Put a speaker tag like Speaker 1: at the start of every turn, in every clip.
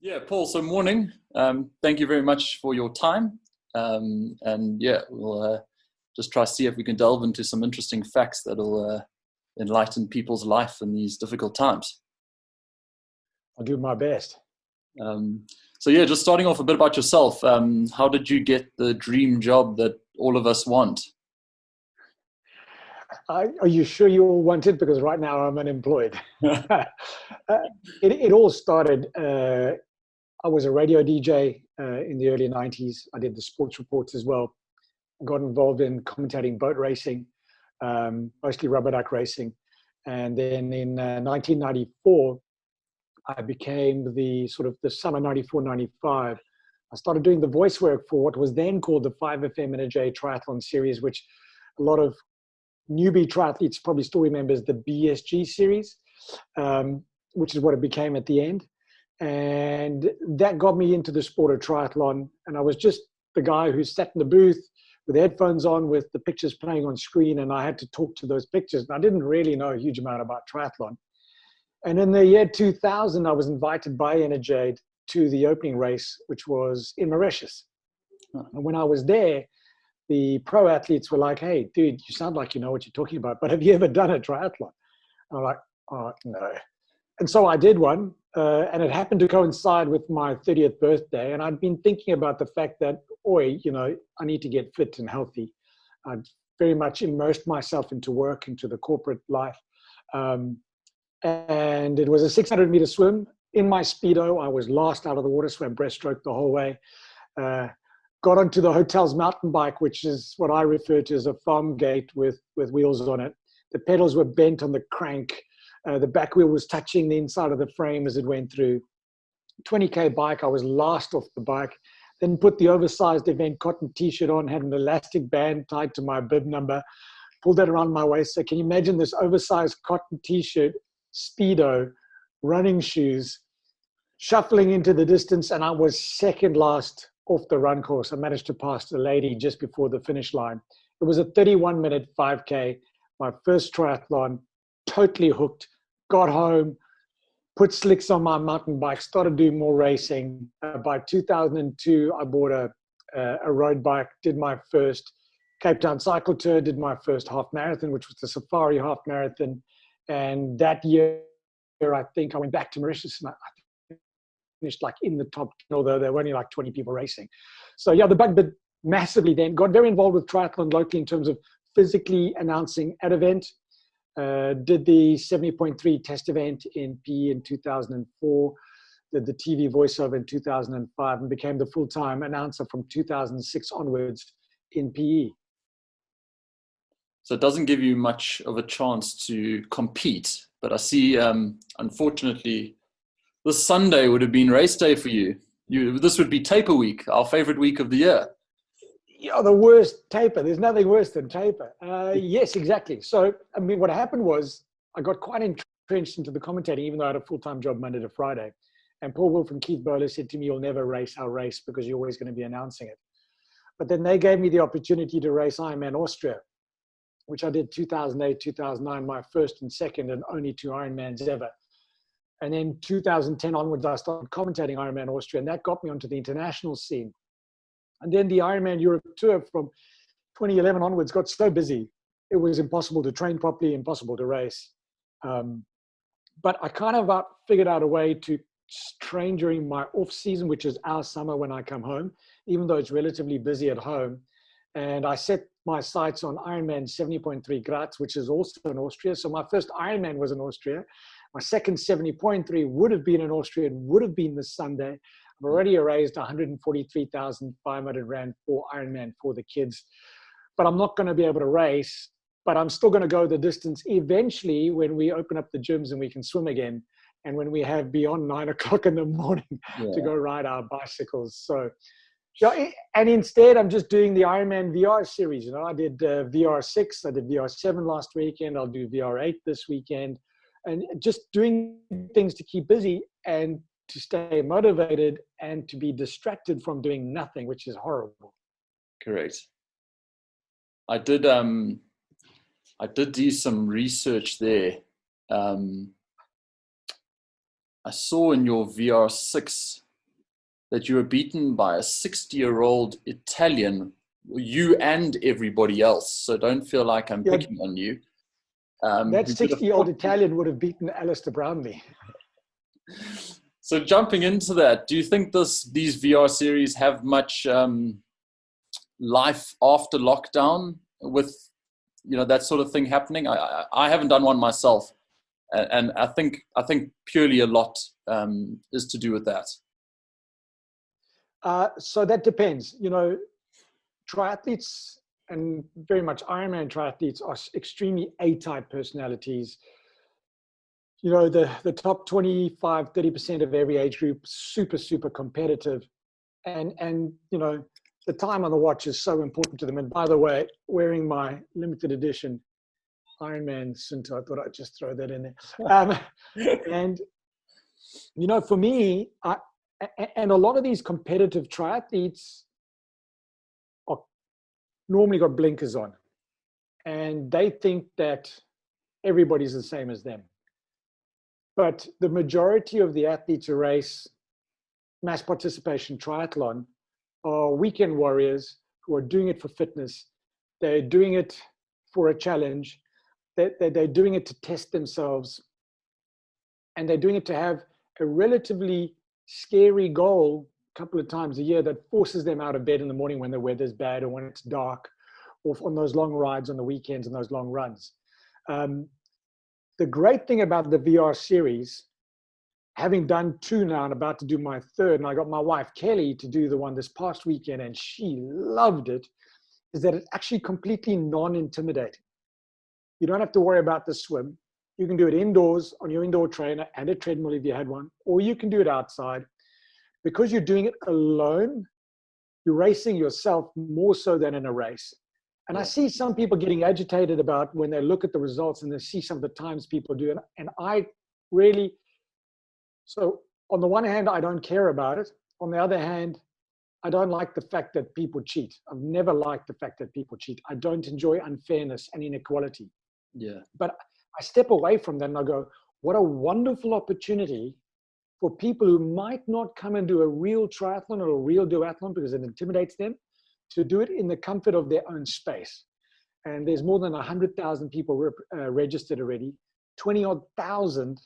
Speaker 1: Yeah, Paul, so morning. Thank you very much for your time. We'll just try to see if we can delve into some interesting facts that'll enlighten people's life in these difficult times.
Speaker 2: I'll do my best.
Speaker 1: Just starting off a bit about yourself. How did you get the dream job that all of us want?
Speaker 2: Are you sure you all want it? Because right now I'm unemployed. It all started, I was a radio DJ in the early 90s. I did the sports reports as well. I got involved in commentating boat racing, mostly rubber duck racing. And then in 1994, I became the summer 94, 95. I started doing the voice work for what was then called the 5FM and a J triathlon series, which a lot of newbie triathletes probably still remembers the BSG series, which is what it became at the end. And that got me into the sport of triathlon. And I was just the guy who sat in the booth with headphones on with the pictures playing on screen. And I had to talk to those pictures. And I didn't really know a huge amount about triathlon. And in the year 2000, I was invited by Energade to the opening race, which was in Mauritius. And when I was there, the pro athletes were like, "Hey, dude, you sound like you know what you're talking about, but have you ever done a triathlon?" And I'm like, "Oh, no." And so I did one, and it happened to coincide with my 30th birthday. And I'd been thinking about the fact that, I need to get fit and healthy. I'd very much immersed myself into work, into the corporate life. And it was a 600-meter swim. In my Speedo, I was last out of the water, swam breaststroke the whole way. Got onto the hotel's mountain bike, which is what I refer to as a farm gate with wheels on it. The pedals were bent on the crank. The back wheel was touching the inside of the frame as it went through. 20K bike, I was last off the bike. Then put the oversized event cotton t-shirt on, had an elastic band tied to my bib number, pulled that around my waist. So can you imagine this oversized cotton t-shirt, Speedo, running shoes, shuffling into the distance, and I was second last off the run course. I managed to pass the lady just before the finish line. It was a 31-minute 5K, my first triathlon, totally hooked, got home, put slicks on my mountain bike, started doing more racing. By 2002, I bought a road bike, did my first Cape Town cycle tour, did my first half marathon, which was the Safari half marathon. And that year, I think I went back to Mauritius and I finished like in the top 10, although there were only like 20 people racing. So yeah, the bug bit massively then. Got very involved with triathlon locally in terms of physically announcing at event. Did the 70.3 test event in PE in 2004. Did the TV voiceover in 2005 and became the full-time announcer from 2006 onwards in PE.
Speaker 1: So it doesn't give you much of a chance to compete, but I see, unfortunately, this Sunday would have been race day for you. This would be taper week, our favorite week of the year.
Speaker 2: Yeah, the worst taper. There's nothing worse than taper. Yes, exactly. So, I mean, what happened was I got quite entrenched into the commentating, even though I had a full-time job Monday to Friday. And Paul Wolf and Keith Bowler said to me, "You'll never race our race because you're always going to be announcing it." But then they gave me the opportunity to race Ironman Austria, which I did 2008, 2009, my first and second and only 2 Ironmans ever. And then 2010 onwards, I started commentating Ironman Austria, and that got me onto the international scene. And then the Ironman Europe tour from 2011 onwards got so busy, it was impossible to train properly, impossible to race. But I kind of figured out a way to train during my off season, which is our summer when I come home, even though it's relatively busy at home. And I set my sights on Ironman 70.3 Graz, which is also in Austria. So my first Ironman was in Austria. My second 70.3 would have been in Austria. It would have been this Sunday. I've already raised 143,500 Rand for Ironman for the kids. But I'm not going to be able to race, but I'm still going to go the distance eventually when we open up the gyms and we can swim again. And when we have beyond 9 o'clock in the morning to go ride our bicycles. So, yeah, and instead I'm just doing the Ironman VR series. I did VR 6, I did VR 7 last weekend. I'll do VR 8 this weekend. And just doing things to keep busy and to stay motivated and to be distracted from doing nothing, which is horrible.
Speaker 1: Correct. I did do some research there. I saw in your VR 6 that you were beaten by a 60-year-old Italian, you and everybody else. So don't feel like I'm picking on you.
Speaker 2: That 60-year-old Italian would have beaten Alistair Brownlee.
Speaker 1: So jumping into that, do you think these VR series have much life after lockdown with, you know, that sort of thing happening? I haven't done one myself, and I think purely a lot is to do with that.
Speaker 2: So that depends. You know, triathletes, and very much Ironman triathletes, are extremely A-type personalities. You know, the top 25, 30% of every age group, super competitive. And you know, the time on the watch is so important to them. And by the way, wearing my limited edition Ironman Cinto, I thought I'd just throw that in there. And, you know, for me, and a lot of these competitive triathletes are normally got blinkers on. And they think that everybody's the same as them. But the majority of the athletes who race mass participation triathlon are weekend warriors who are doing it for fitness. They're doing it for a challenge. They're doing it to test themselves. And they're doing it to have a relatively scary goal a couple of times a year that forces them out of bed in the morning when the weather's bad or when it's dark, or on those long rides on the weekends and those long runs. The great thing about the VR series, having done 2 now and about to do my 3rd, and I got my wife Kelly to do the one this past weekend, and she loved it, is that it's actually completely non-intimidating. You don't have to worry about the swim. You can do it indoors on your indoor trainer and a treadmill if you had one, or you can do it outside. Because you're doing it alone, you're racing yourself more so than in a race. And I see some people getting agitated about when they look at the results and they see some of the times people do. And I really, so on the one hand, I don't care about it. On the other hand, I don't like the fact that people cheat. I've never liked the fact that people cheat. I don't enjoy unfairness and inequality.
Speaker 1: Yeah.
Speaker 2: But I step away from that and I go, what a wonderful opportunity for people who might not come and do a real triathlon or a real duathlon because it intimidates them, to do it in the comfort of their own space. And there's more than 100,000 people registered already. 20-odd thousand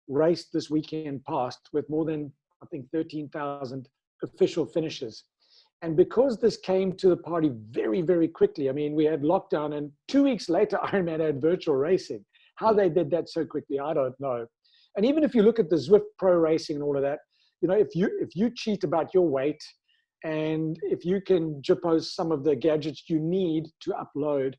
Speaker 2: raced this weekend past, with more than, I think, 13,000 official finishes. And because this came to the party very, very quickly, I mean, we had lockdown and 2 weeks later, Ironman had virtual racing. How they did that so quickly, I don't know. And even if you look at the Zwift Pro Racing and all of that, you know, if you cheat about your weight, and if you can jippose some of the gadgets you need to upload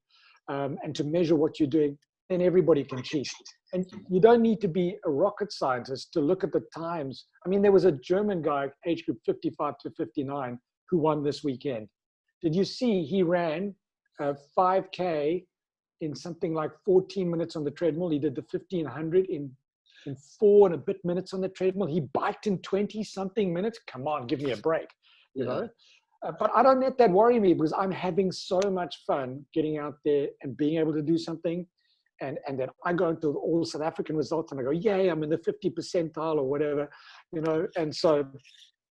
Speaker 2: and to measure what you're doing, then everybody can cheat. And you don't need to be a rocket scientist to look at the times. I mean, there was a German guy, age group 55 to 59, who won this weekend. Did you see he ran 5K in something like 14 minutes on the treadmill? He did the 1500 in 4 and a bit minutes on the treadmill. He biked in 20-something minutes. Come on, give me a break. You know, but I don't let that worry me because I'm having so much fun getting out there and being able to do something. And then I go into all South African results and I go, yay, I'm in the 50 percentile or whatever, you know. And so,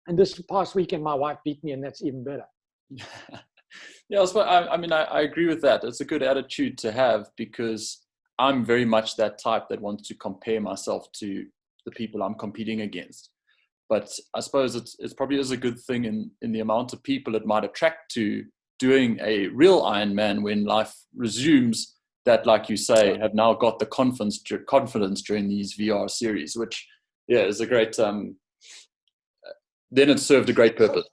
Speaker 2: and this past weekend, my wife beat me, and that's even better.
Speaker 1: Yeah, I mean, I agree with that. It's a good attitude to have because I'm very much that type that wants to compare myself to the people I'm competing against. But I suppose it's probably is a good thing in the amount of people it might attract to doing a real Ironman when life resumes, that, like you say, have now got the confidence during these VR series, which, is a great, then it served a great purpose.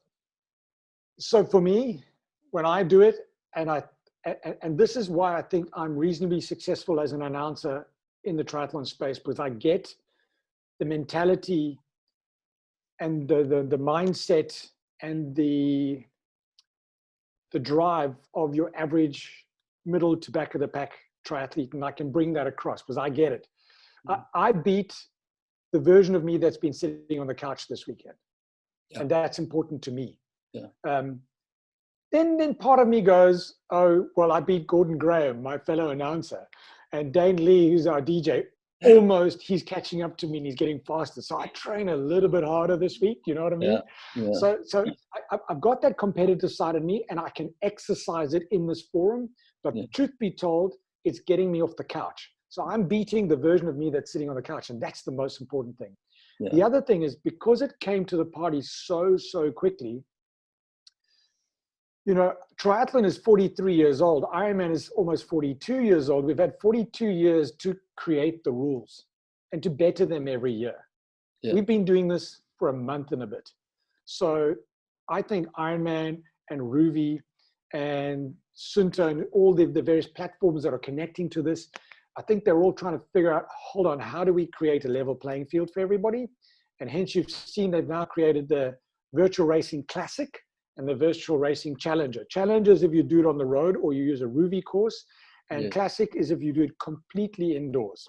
Speaker 2: So for me, when I do it, and this is why I think I'm reasonably successful as an announcer in the triathlon space, because I get the mentality and the mindset and the drive of your average middle to back of the pack triathlete, and I can bring that across because I get it. I beat the version of me that's been sitting on the couch this weekend, and that's important to me. Then part of me goes, oh, well, I beat Gordon Graham, my fellow announcer, and Dane Lee, who's our DJ. almost he's catching up to me and he's getting faster. So I train a little bit harder this week. You know what I mean?
Speaker 1: Yeah.
Speaker 2: So I've got that competitive side of me and I can exercise it in this forum. But the truth be told, it's getting me off the couch. So I'm beating the version of me that's sitting on the couch. And that's the most important thing. Yeah. The other thing is because it came to the party so quickly, you know, triathlon is 43 years old. Ironman is almost 42 years old. We've had 42 years to create the rules and to better them every year. Yeah. We've been doing this for a month and a bit. So I think Ironman and Ruvi and Sunta and all the various platforms that are connecting to this, I think they're all trying to figure out, hold on, how do we create a level playing field for everybody? And hence you've seen they've now created the Virtual Racing Classic and the Virtual Racing Challenger. Challenger is if you do it on the road or you use a Ruvi course, and Classic is if you do it completely indoors.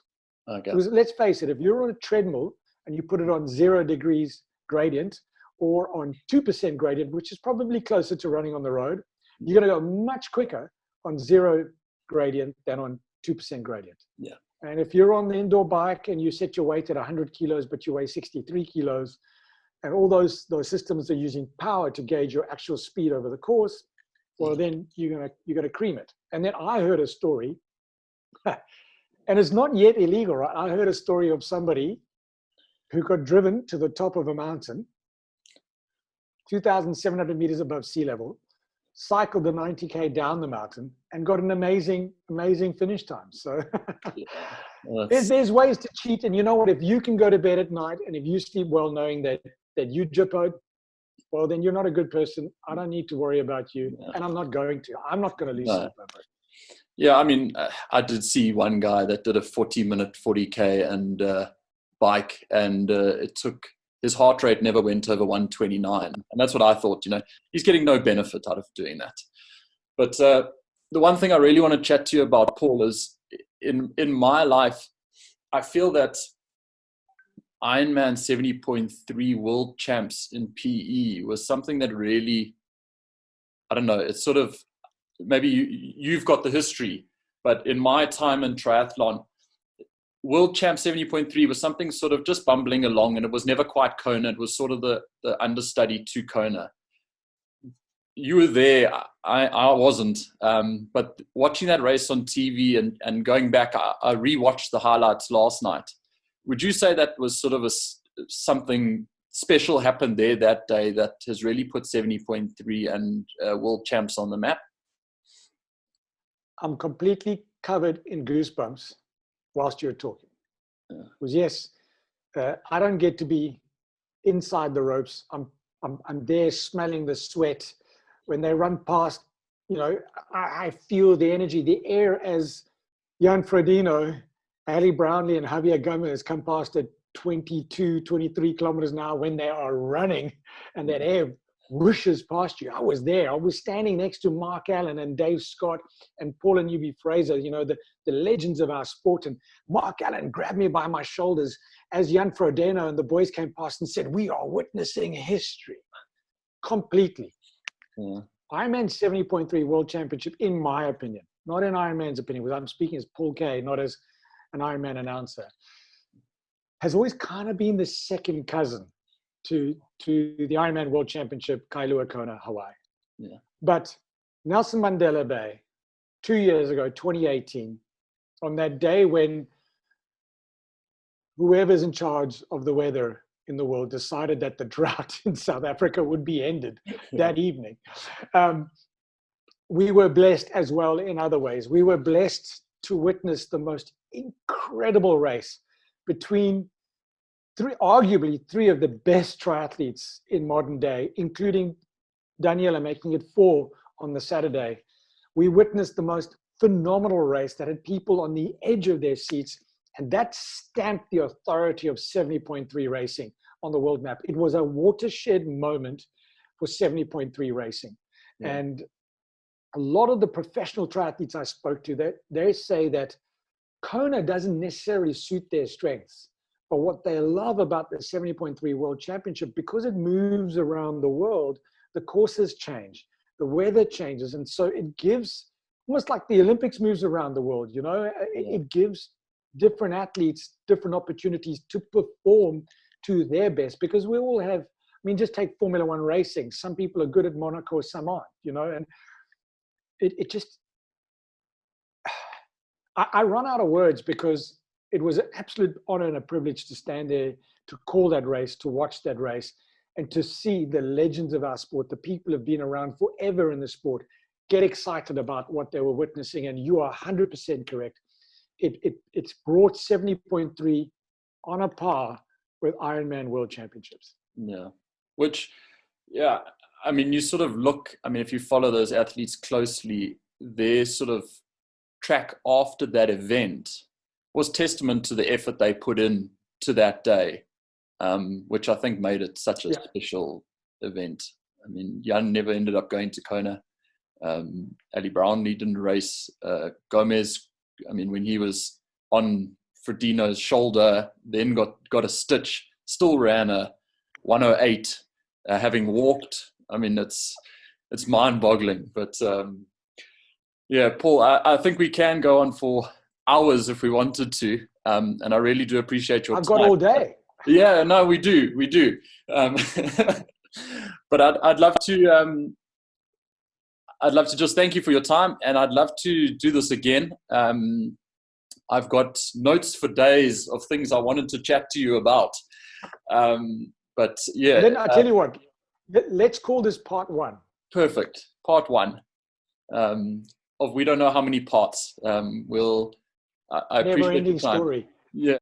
Speaker 2: Okay. Because let's face it, if you're on a treadmill and you put it on 0 degrees gradient or on 2% gradient, which is probably closer to running on the road, you're going to go much quicker on 0 gradient than on 2% gradient. Yeah. And if you're on the indoor bike and you set your weight at 100 kilos, but you weigh 63 kilos, and all those systems are using power to gauge your actual speed over the course, well, then you're gonna cream it. And then I heard a story, and it's not yet illegal, right? I heard a story of somebody who got driven to the top of a mountain, 2,700 meters above sea level, cycled the 90K down the mountain, and got an amazing finish time. So there's ways to cheat. And you know what? If you can go to bed at night and if you sleep well knowing that you jippoed, well, then you're not a good person. I don't need to worry about you. Yeah. And I'm not going to. I'm not going to lose sleep over it.
Speaker 1: Yeah, I mean, I did see one guy that did a 40-minute 40K and bike, and it took, his heart rate never went over 129. And that's what I thought, you know, he's getting no benefit out of doing that. But the one thing I really want to chat to you about, Paul, is in my life, I feel that Ironman 70.3 world champs in PE was something that really, I don't know, it's sort of, maybe you've got the history, but in my time in triathlon, world champ 70.3 was something sort of just bumbling along, and it was never quite Kona. It was sort of the understudy to Kona. You were there, I wasn't, but watching that race on TV and going back, I rewatched the highlights last night. Would you say that was sort of something special happened there that day that has really put 70.3 and world champs on the map?
Speaker 2: I'm completely covered in goosebumps whilst you're talking. Yeah. Because yes, I don't get to be inside the ropes. I'm there smelling the sweat. When they run past, you know, I feel the energy, the air as Jan Frodeno, Ali Brownlee and Javier Gomez come past at 22, 23 kilometers an hour when they are running, and that air whooshes past you. I was there. I was standing next to Mark Allen and Dave Scott and Paul and Newby Fraser, you know, the legends of our sport. And Mark Allen grabbed me by my shoulders as Jan Frodeno and the boys came past and said, "We are witnessing history." Completely. Yeah. Ironman 70.3 World Championship, in my opinion, not in Ironman's opinion, because I'm speaking as Paul Kaye, not as an Ironman announcer, has always kind of been the second cousin to the Ironman World Championship, Kailua Kona, Hawaii. Yeah. But Nelson Mandela Bay, 2 years ago, 2018, on that day when whoever's in charge of the weather in the world decided that the drought in South Africa would be ended that evening. We were blessed as well in other ways. We were blessed to witness the most incredible race between arguably three of the best triathletes in modern day, including Daniela making it 4 on the Saturday. We witnessed the most phenomenal race that had people on the edge of their seats, and that stamped the authority of 70.3 racing on the world map. It was a watershed moment for 70.3 racing. Yeah. And a lot of the professional triathletes I spoke to, they say that Kona doesn't necessarily suit their strengths. But what they love about the 70.3 World Championship, because it moves around the world, the courses change, the weather changes. And so it gives, almost like the Olympics moves around the world, you know, it gives different athletes different opportunities to perform to their best, because we all have, I mean, just take Formula One racing. Some people are good at Monaco, some aren't, you know, and it just, I run out of words, because it was an absolute honor and a privilege to stand there, to call that race, to watch that race, and to see the legends of our sport, the people who have been around forever in the sport, get excited about what they were witnessing. And you are 100% correct. It's brought 70.3 on a par with Ironman World Championships.
Speaker 1: Yeah. Which, yeah, I mean, you sort of look, I mean, if you follow those athletes closely, their sort of track after that event was testament to the effort they put in to that day, which I think made it such a special event. I mean, Jan never ended up going to Kona. Ali Brownlee didn't race. Gomez, I mean, when he was on Frodeno's shoulder, then got a stitch, still ran a 108, having walked. I mean, it's mind-boggling. But yeah, Paul, I think we can go on for hours if we wanted to, and I really do appreciate your time.
Speaker 2: I've got all day.
Speaker 1: Yeah, no, we do. But I'd love to. I'd love to just thank you for your time, and I'd love to do this again. I've got notes for days of things I wanted to chat to you about. But yeah.
Speaker 2: Then I tell you what, let's call this part 1.
Speaker 1: Perfect. Part 1 of we don't know how many parts. I appreciate the time.
Speaker 2: Never-ending story.
Speaker 1: Yeah.